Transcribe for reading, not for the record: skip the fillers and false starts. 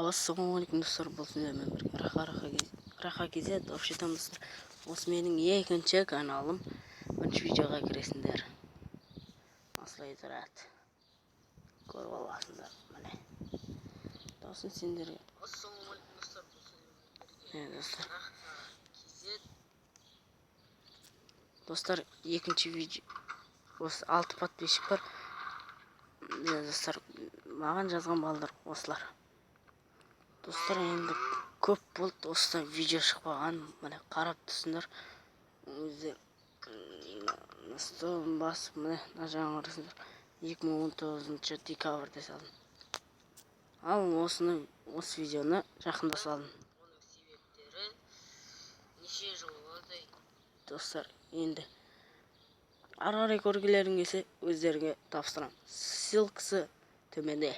Ассалаумағалейкум достар, бұл сіздермен бірге Раха кезет. Вообще-там достар, осы менің екінші каналым. Бірінші видеоға кіресіңдер. Осылай тұрады. Көріп аласыңдар. Міне. Досын сендерге. Ассалаумағалейкум достар, бұл сіздермен достар. Раха кезет. Достар, екінші видео. Осы 6 подписчик бар. Достар, маған жазған балдар осылар. Достар, енді көп болды осыдан видео шықпаған. Міне қарап тұрсыңдар. Өздер басып, міне жаңа көресіңдер. 2019 декабрьде салдым. Ал осы видеоны жақында салдым. Оның себептері неше жыл болды. Достар, енді ары қарай көргілерің келсе өздеріңе тапсырамын. Ссылкасы төменде.